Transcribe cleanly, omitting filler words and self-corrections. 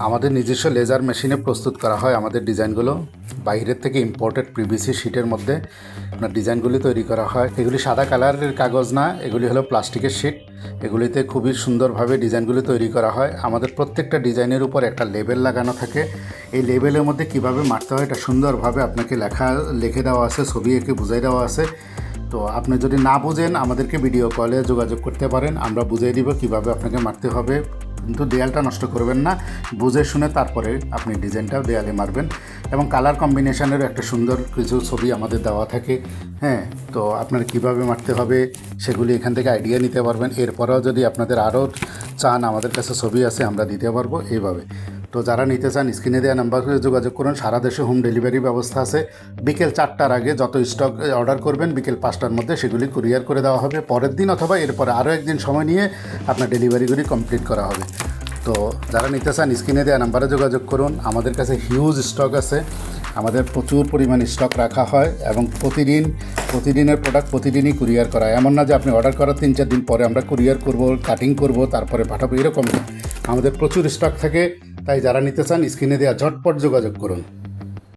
আমাদের নিজস্ব লেজার মেশিনে প্রস্তুত করা হয় আমাদের ডিজাইনগুলো। বাইরের থেকে ইম্পোর্টেড পিভিসি শিটের মধ্যে আপনার ডিজাইনগুলি তৈরি করা হয়। এগুলি সাদা কালারের কাগজ না, এগুলি হলো প্লাস্টিকের শিট। এগুলিতে খুবই সুন্দরভাবে ডিজাইনগুলি তৈরি করা হয়। আমাদের প্রত্যেকটা ডিজাইনের উপর একটা লেবেল লাগানো থাকে। এই লেবেলের মধ্যে কিভাবে মারতে হয় এটা সুন্দরভাবে আপনাকে লিখে দেওয়া আছে, ছবি এঁকে বুঝাই দেওয়া আছে। তো আপনি যদি না বুঝেন আমাদেরকে ভিডিও কলে যোগাযোগ করতে পারেন, আমরা বুঝিয়ে দিব কিভাবে আপনাকে মারতে হবে। কিন্তু দেয়ালটা নষ্ট করবেন না, বুঝে শুনে তারপরে আপনি ডিজাইনটা দেয়ালে মারবেন। এবং কালার কম্বিনেশনের একটা সুন্দর কিছু ছবি আমাদের দেওয়া থাকে। হ্যাঁ, তো আপনার কিভাবে মারতে হবে সেগুলি এখান থেকে আইডিয়া নিতে পারবেন। এরপরেও যদি আপনাদের আরও চান, আমাদের কাছে ছবি আছে, আমরা দিতে পারবো এইভাবে। তো যারা নিতে চান স্ক্রিনে দেওয়া নাম্বারে যোগাযোগ করুন। সারা দেশে হোম ডেলিভারি ব্যবস্থা আছে। বিকেল 4টার আগে যত স্টক অর্ডার করবেন বিকেল 5টার মধ্যে সেগুলি কুরিয়ার করে দেওয়া হবে। পরের দিন অথবা এরপরে আরও একদিন সময় নিয়ে আপনার ডেলিভারিগুলি কমপ্লিট করা হবে। তো যারা নিতে চান স্ক্রিনে দেওয়া নাম্বারে যোগাযোগ করুন। আমাদের কাছে হিউজ স্টক আছে, আমাদের প্রচুর পরিমাণ স্টক রাখা হয় এবং প্রতিদিনের প্রোডাক্ট প্রতিদিনই কুরিয়ার করা হয়। এমন না যে আপনি অর্ডার করার 3-4 দিন পরে আমরা কুরিয়ার করব, কাটিং করব, তারপরে পাঠাবো, এরকম না। আমাদের প্রচুর স্টক থাকে। তাই যারা নিতে চান স্ক্রিনে দেওয়া ঝটপট যোগাযোগ করুন।